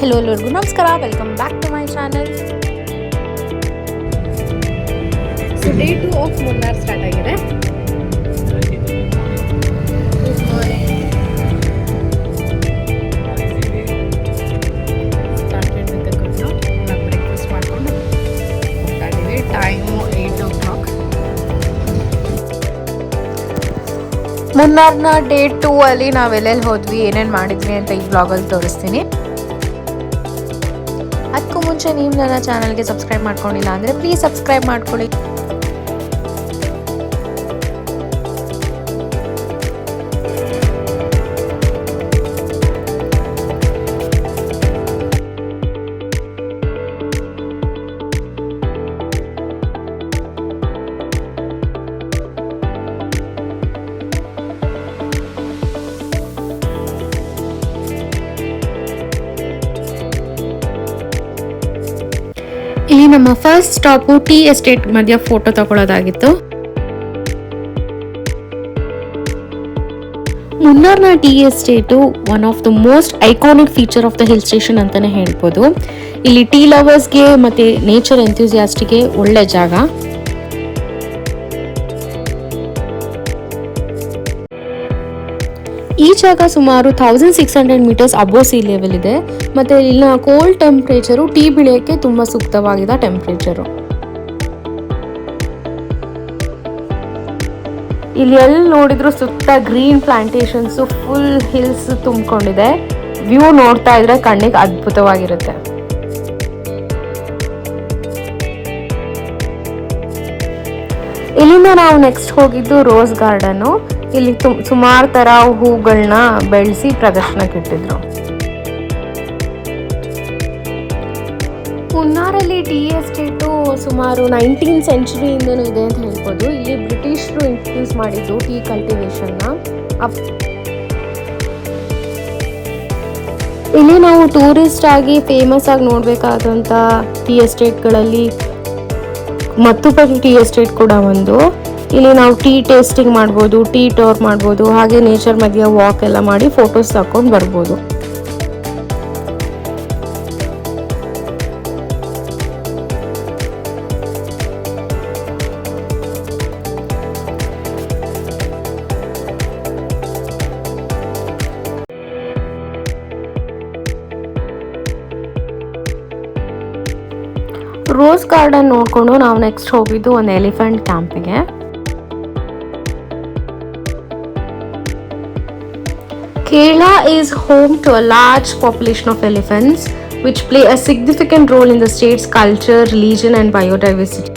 Hello ಎಲ್ಲರಿಗೂ ನಮಸ್ಕಾರ, welcome back to my channel. So day 2 of Munnar start ಆಗಿದೆ. Good morning. Started with the good not. ಇವಾಗ breakfast ಮಾಡಿಕೊಂಡು ಹೋಗ್ತಾ ಇದ್ದೀವಿ. Time 8 o'clock. ಮುನ್ನಾರ್ನ ಡೇ 2 ಅಲ್ಲಿ ನಾವೆಲ್ಲೆಲ್ಲಿ ಹೋದ್ವಿ, ಏನೇನು ಮಾಡಿದ್ವಿ ಅಂತ ಈ ಬ್ಲಾಗಲ್ಲಿ ತೋರಿಸ್ತೀನಿ. ಅದಕ್ಕೂ ಮುಂಚೆ ನೀವು ನನ್ನ ಚಾನಲ್ಗೆ ಸಬ್ಸ್ಕ್ರೈಬ್ ಮಾಡ್ಕೊಂಡಿಲ್ಲ ಅಂದರೆ ಪ್ಲೀಸ್ ಸಬ್ಸ್ಕ್ರೈಬ್ ಮಾಡ್ಕೊಳ್ಳಿ. ಇಲ್ಲಿ ನಮ್ಮ ಫಸ್ಟ್ ಸ್ಟಾಪು ಟೀ ಎಸ್ಟೇಟ್ ಮಧ್ಯ ಫೋಟೋ ತಗೊಳ್ಳೋದಾಗಿತ್ತು. ಮುನ್ನಾರ್ನ tea estate one of the most iconic feature of the hill station ಅಂತಾನೆ ಹೇಳ್ಬೋದು. ಇಲ್ಲಿ ಟೀ ಲವರ್ಸ್ಗೆ ಮತ್ತೆ ನೇಚರ್ ಎಂಥೂಸಿಯಾಸ್ಟ್ಗೆ ಒಳ್ಳೆ ಜಾಗ. ಈ ಜಾಗ ಸುಮಾರು 1600 ಮೀಟರ್ಸ್ ಅಬೋವ್ ಸಿ ಲೆವೆಲ್ ಇದೆ. ಮತ್ತು ಇಲ್ಲಿನ ಕೋಲ್ಡ್ ಟೆಂಪ್ರೇಚರು ಟೀ ಬೆಳೆಯೋಕ್ಕೆ ತುಂಬ ಸೂಕ್ತವಾಗಿದೆ ಟೆಂಪ್ರೇಚರು. ಇಲ್ಲಿ ಎಲ್ಲಿ ನೋಡಿದ್ರು ಸುತ್ತ ಗ್ರೀನ್ ಪ್ಲಾಂಟೇಶನ್ಸು, ಫುಲ್ ಹಿಲ್ಸ್ ತುಂಬಿಕೊಂಡಿದೆ. ವ್ಯೂ ನೋಡ್ತಾ ಇದ್ರೆ ಕಣ್ಣಿಗೆ ಅದ್ಭುತವಾಗಿರುತ್ತೆ. ಇಲ್ಲಿಂದ ನಾವು ನೆಕ್ಸ್ಟ್ ಹೋಗಿದ್ದು ರೋಸ್ ಗಾರ್ಡನ್ನು. ಇಲ್ಲಿ ಸುಮಾರು ಥರ ಹೂಗಳನ್ನ ಬೆಳೆಸಿ ಪ್ರದರ್ಶನಕ್ಕೆ ಇಟ್ಟಿದ್ರು. ಮುನ್ನಾರಲ್ಲಿ ಟೀ ಎಸ್ಟೇಟು ಸುಮಾರು 19th ಸೆಂಚುರಿಯಿಂದನೂ ಇದೆ ಅಂತ ಹೇಳ್ಬೋದು. ಇಲ್ಲಿ ಬ್ರಿಟಿಷರು ಇಂಟ್ರೊಡ್ಯೂಸ್ ಮಾಡಿದ್ದು ಟೀ ಕಲ್ಟಿವೇಶನ್ನ. ಇಲ್ಲಿ ನಾವು ಟೂರಿಸ್ಟ್ ಆಗಿ ಫೇಮಸ್ ಆಗಿ ನೋಡಬೇಕಾದಂಥ ಟೀ ಎಸ್ಟೇಟ್ಗಳಲ್ಲಿ ಮತ್ತುಪರಿ ಟೀ ಎಸ್ಟೇಟ್ ಕೂಡ ಒಂದು. ಇಲ್ಲಿ ನಾವು ಟೀ ಟೇಸ್ಟಿಂಗ್ ಮಾಡ್ಬೋದು, ಟೀ ಟೂರ್ ಮಾಡ್ಬೋದು, ಹಾಗೆ ನೇಚರ್ ಮಧ್ಯೆ ವಾಕ್ ಎಲ್ಲ ಮಾಡಿ ಫೋಟೋಸ್ ತಗೊಂಡು ಬರ್ಬೋದು. ರೋಸ್ ಗಾರ್ಡನ್ ನೋಡಿಕೊಂಡು ನಾವು ನೆಕ್ಸ್ಟ್ ಹೋಗಿದ್ದು ಒಂದು elephant ಕ್ಯಾಂಪಿಗೆ. Kerala is home to a large population of elephants, which play a significant role in the state's culture, religion, and biodiversity.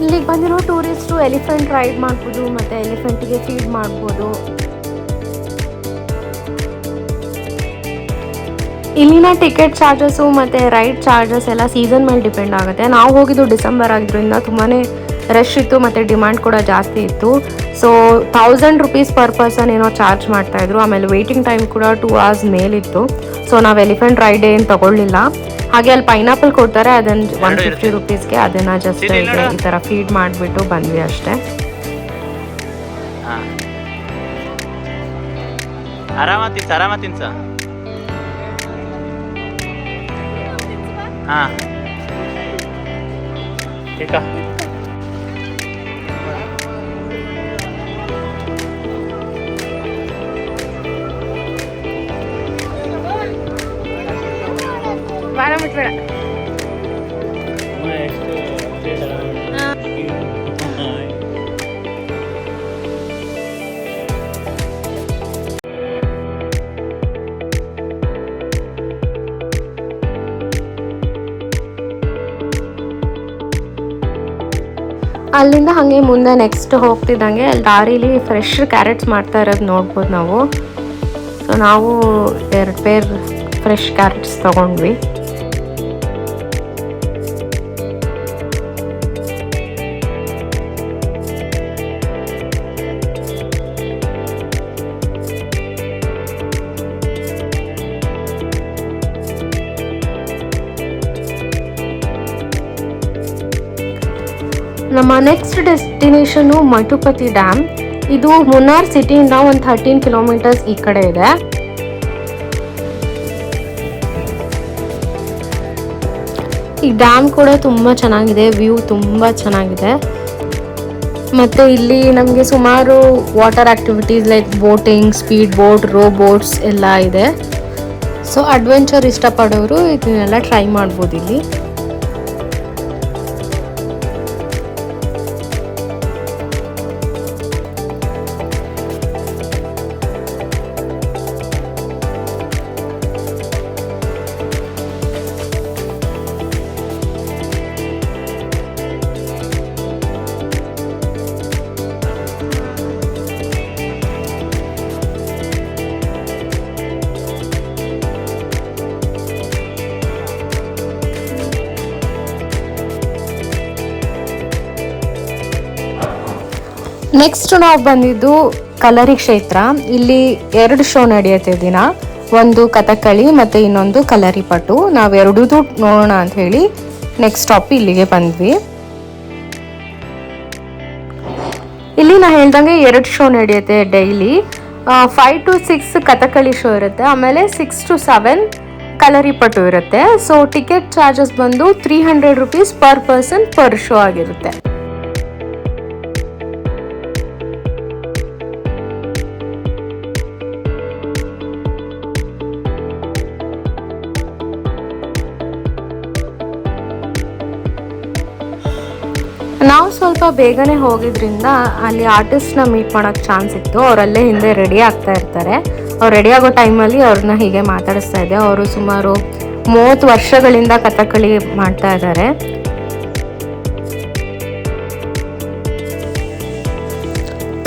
ಇಲ್ಲಿಗೆ ಬಂದಿರೋ ಟೂರಿಸ್ಟು ಎಲಿಫೆಂಟ್ ರೈಡ್ ಮಾಡ್ಬೋದು ಮತ್ತು ಎಲಿಫೆಂಟಿಗೆ ಫೀಡ್ ಮಾಡ್ಬೋದು. ಇಲ್ಲಿನ ಟಿಕೆಟ್ ಚಾರ್ಜಸ್ಸು ಮತ್ತು ರೈಡ್ ಚಾರ್ಜಸ್ ಎಲ್ಲ ಸೀಸನ್ ಮೇಲೆ depend ಆಗುತ್ತೆ. ನಾವು ಹೋಗಿದ್ದು ಡಿಸೆಂಬರ್ ಆಗಿದ್ದರಿಂದ ತುಂಬಾ ರಶ್ ಇತ್ತು ಮತ್ತು ಡಿಮ್ಯಾಂಡ್ ಕೂಡ ಜಾಸ್ತಿ ಇತ್ತು. ಸೊ 1000 rupees ಪರ್ ಪರ್ಸನ್ ಏನೋ ಚಾರ್ಜ್ ಮಾಡ್ತಾಯಿದ್ರು. ಆಮೇಲೆ ವೆಯ್ಟಿಂಗ್ ಟೈಮ್ ಕೂಡ 2 hours ಮೇಲಿತ್ತು. ಸೊ ನಾವು ಎಲಿಫೆಂಟ್ ರೈಡ್ ಏನು ತಗೊಳ್ಳಿಲ್ಲ. ಹಾಗೆ ಅಲ್ಲಿ ಪೈನಾಪಲ್ ಕೊಡ್ತಾರೆ, ಅದನ್ನು 150 rupeesಗೆ ಅದನ್ನು ಜಸ್ಟ್ ಈ ಥರ ಫೀಡ್ ಮಾಡಿಬಿಟ್ಟು ಬಂದ್ವಿ ಅಷ್ಟೇ. ಬಾರ ಮುಟ್ಬೇಡ. ಅಲ್ಲಿಂದ ಹಾಗೆ ಮುಂದೆ ನೆಕ್ಸ್ಟ್ ಹೋಗ್ತಿದ್ದಂಗೆ ಅಲ್ಲಿ ದಾರಿಲಿ ಫ್ರೆಶ್ ಕ್ಯಾರೆಟ್ಸ್ ಮಾಡ್ತಾ ಇರೋದು ನೋಡ್ಬೋದು ನಾವು. ಸೊ ನಾವು 2 ಪೇರ್ ಫ್ರೆಶ್ ಕ್ಯಾರೆಟ್ಸ್ ತೊಗೊಂಡ್ವಿ. ನಮ್ಮ ನೆಕ್ಸ್ಟ್ ಡೆಸ್ಟಿನೇಷನು ಮಠುಪತಿ ಡ್ಯಾಮ್. ಇದು ಮುನ್ನಾರ್ ಸಿಟಿಯಿಂದ ಒಂದು 13 ಕಿಲೋಮೀಟರ್ಸ್ ಈ ಕಡೆ ಇದೆ. ಈ ಡ್ಯಾಮ್ ಕೂಡ ತುಂಬ ಚೆನ್ನಾಗಿದೆ, ವ್ಯೂ ತುಂಬ ಚೆನ್ನಾಗಿದೆ. ಮತ್ತು ಇಲ್ಲಿ ನಮಗೆ ಸುಮಾರು water activities like boating, speed boat, row boats ಎಲ್ಲ ಇದೆ. ಸೊ ಅಡ್ವೆಂಚರ್ ಇಷ್ಟಪಡೋರು ಇದನ್ನೆಲ್ಲ ಟ್ರೈ ಮಾಡ್ಬೋದು ಇಲ್ಲಿ. ನೆಕ್ಸ್ಟ್ ನಾವು ಬಂದಿದ್ದು ಕಲರಿ ಕ್ಷೇತ್ರ. ಇಲ್ಲಿ 2 ಶೋ ನಡೆಯುತ್ತೆ ದಿನ, ಒಂದು ಕಥಕ್ಕಳಿ ಮತ್ತು ಇನ್ನೊಂದು ಕಲರಿ ಪಟು. ನಾವು ಎರಡೂ ನೋಡೋಣ ಅಂತ ಹೇಳಿ ನೆಕ್ಸ್ಟ್ ಸ್ಟಾಪ್ ಇಲ್ಲಿಗೆ ಬಂದ್ವಿ. ಇಲ್ಲಿ ನಾ ಹೇಳ್ದಂಗೆ 2 ಶೋ ನಡೆಯುತ್ತೆ ಡೈಲಿ. 5 to 6 ಕಥಕ್ಕಳಿ ಶೋ ಇರುತ್ತೆ, ಆಮೇಲೆ 6 to 7 ಕಲರಿ ಪಟು ಇರುತ್ತೆ. ಸೊ ಟಿಕೆಟ್ ಚಾರ್ಜಸ್ ಬಂದು 300 rupees per person per show ಆಗಿರುತ್ತೆ. ನಾವು ಸ್ವಲ್ಪ ಬೇಗನೆ ಹೋಗಿದ್ರಿಂದ ಅಲ್ಲಿ ಆರ್ಟಿಸ್ಟ್ನ ಮೀಟ್ ಮಾಡೋಕ್ಕೆ ಚಾನ್ಸ್ ಇತ್ತು. ಅವರಲ್ಲೇ ಹಿಂದೆ ರೆಡಿ ಆಗ್ತಾ ಇರ್ತಾರೆ. ಅವ್ರು ರೆಡಿ ಆಗೋ ಟೈಮಲ್ಲಿ ಅವ್ರನ್ನ ಹೀಗೆ ಮಾತಾಡಿಸ್ತಾ ಇದ್ದೆ. ಅವರು ಸುಮಾರು 30 ವರ್ಷಗಳಿಂದ ಕಥಕ್ಕಳಿ ಮಾಡ್ತಾ ಇದ್ದಾರೆ.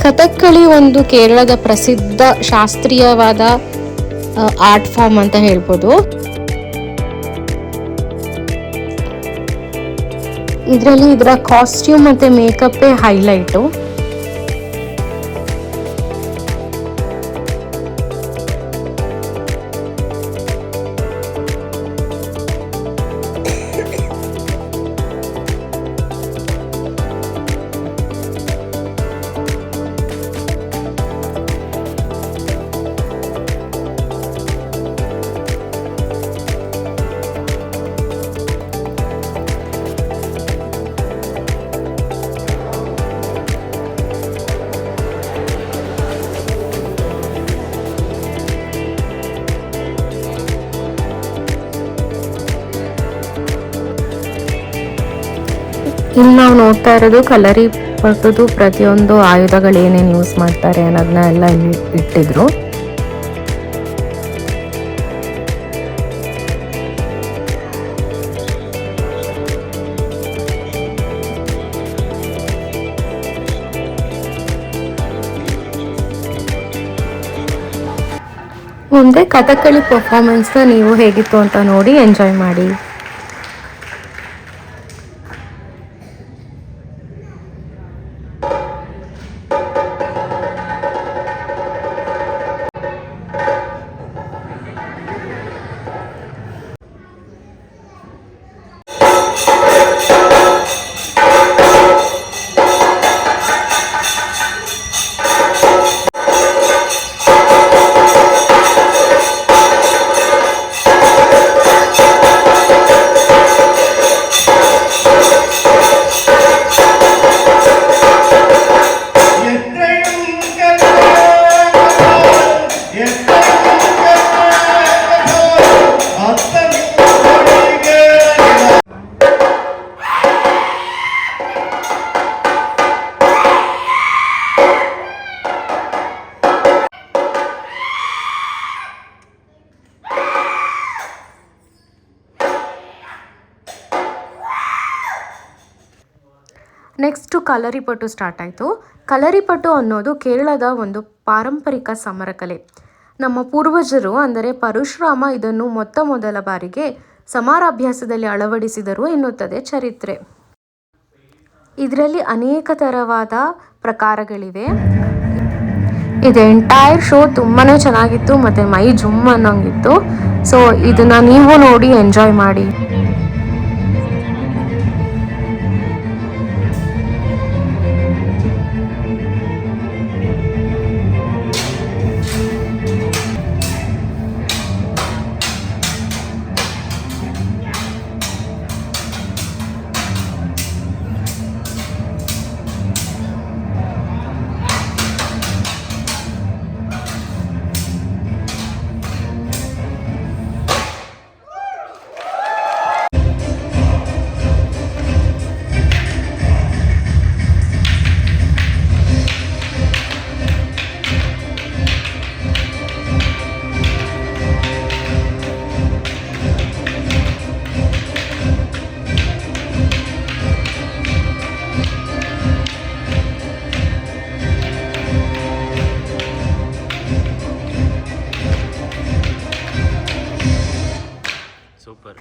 ಕಥಕ್ಕಳಿ ಒಂದು ಕೇರಳದ ಪ್ರಸಿದ್ಧ ಶಾಸ್ತ್ರೀಯವಾದ ಆರ್ಟ್ ಫಾರ್ಮ್ ಅಂತ ಹೇಳ್ಬೋದು. ಇದರಲ್ಲಿ ಇದರ ಕಾಸ್ಟ್ಯೂಮ್ ಮತ್ತು ಮೇಕಪ್ಪೇ ಹೈಲೈಟು. ಇಲ್ಲಿ ನಾವು ನೋಡ್ತಾ ಇರೋದು ಕಲರಿ ಪಟುದು ಪ್ರತಿಯೊಂದು ಆಯುಧಗಳು ಏನೇನು ಯೂಸ್ ಮಾಡ್ತಾರೆ ಅನ್ನೋದನ್ನ ಎಲ್ಲ ಇಲ್ಲಿ ಇಟ್ಟಿದ್ರು. ಮುಂದೆ ಕಥಕ್ಕಳಿ ಪರ್ಫಾರ್ಮೆನ್ಸ್ನ ನೀವು ಹೇಗಿತ್ತು ಅಂತ ನೋಡಿ ಎಂಜಾಯ್ ಮಾಡಿ. ನೆಕ್ಸ್ಟು ಕಲರಿಪಟ್ಟು ಸ್ಟಾರ್ಟ್ ಆಯಿತು. ಕಲರಿಪಟ್ಟು ಅನ್ನೋದು ಕೇರಳದ ಒಂದು ಪಾರಂಪರಿಕ ಸಮರಕಲೆ. ನಮ್ಮ ಪೂರ್ವಜರು ಅಂದರೆ ಪರಶುರಾಮ ಇದನ್ನು ಮೊದಲ ಬಾರಿಗೆ ಸಮರಾಭ್ಯಾಸದಲ್ಲಿ ಅಳವಡಿಸಿದರು ಎನ್ನುತ್ತದೆ ಚರಿತ್ರೆ. ಇದರಲ್ಲಿ ಅನೇಕ ಥರವಾದ ಪ್ರಕಾರಗಳಿವೆ. ಇದು ಎಂಟೈರ್ ಶೋ ತುಂಬಾ ಚೆನ್ನಾಗಿತ್ತು ಮತ್ತು ಮೈ ಜುಮ್ ಅನ್ನೋಂಗಿತ್ತು. ಸೊ ಇದನ್ನು ನೀವು ನೋಡಿ ಎಂಜಾಯ್ ಮಾಡಿ. ಸೂಪರ್.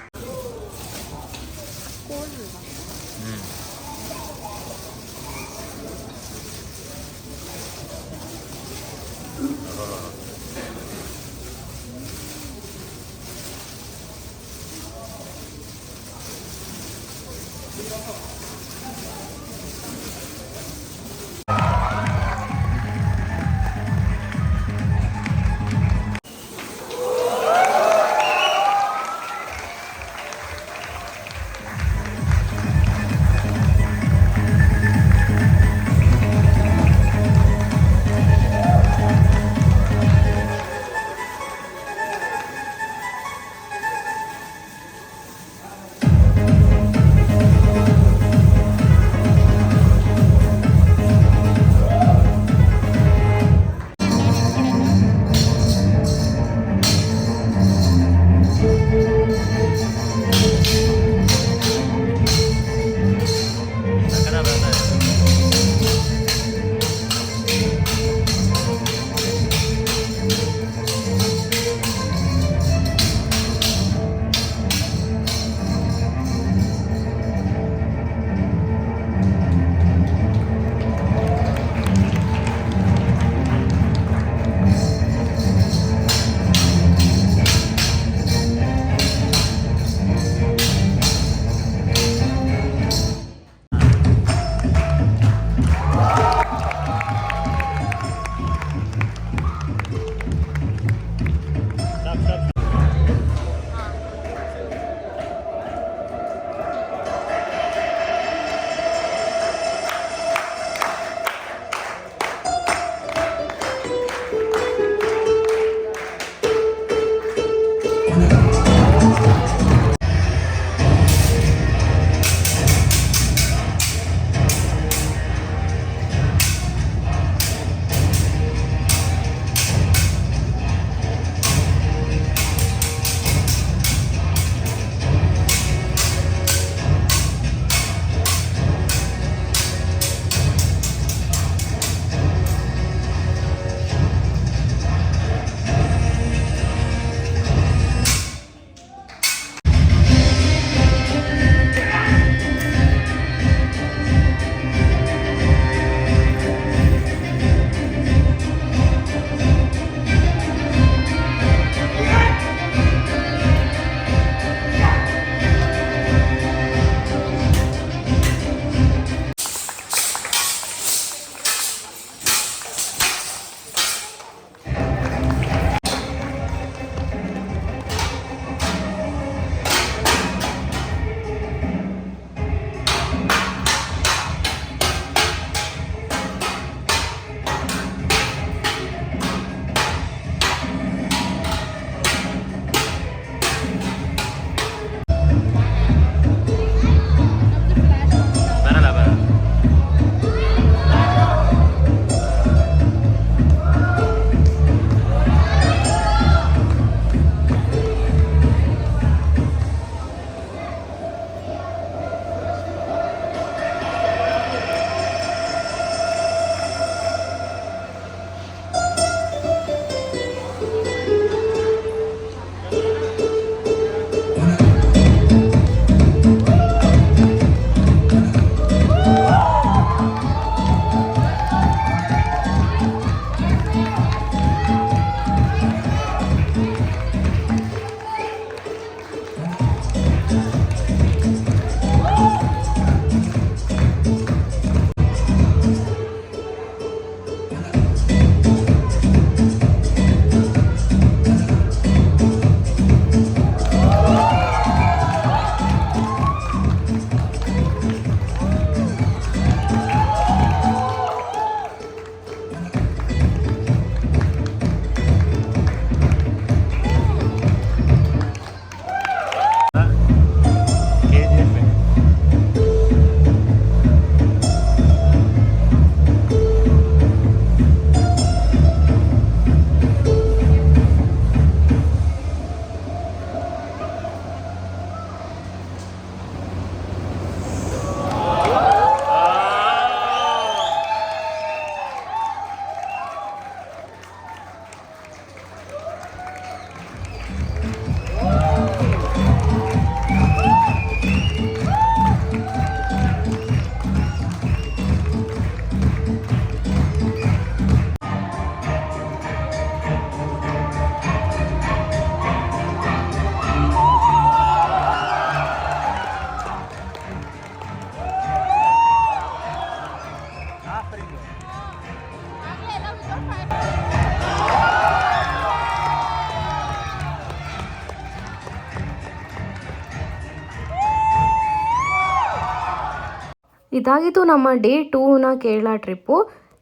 ಇದಾಗಿತ್ತು ನಮ್ಮ ಡೇ 2ನ ಕೇರಳ ಟ್ರಿಪ್ಪು.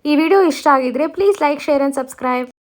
ಈ ವಿಡಿಯೋ ಇಷ್ಟ ಆಗಿದ್ರೆ please like, share and subscribe.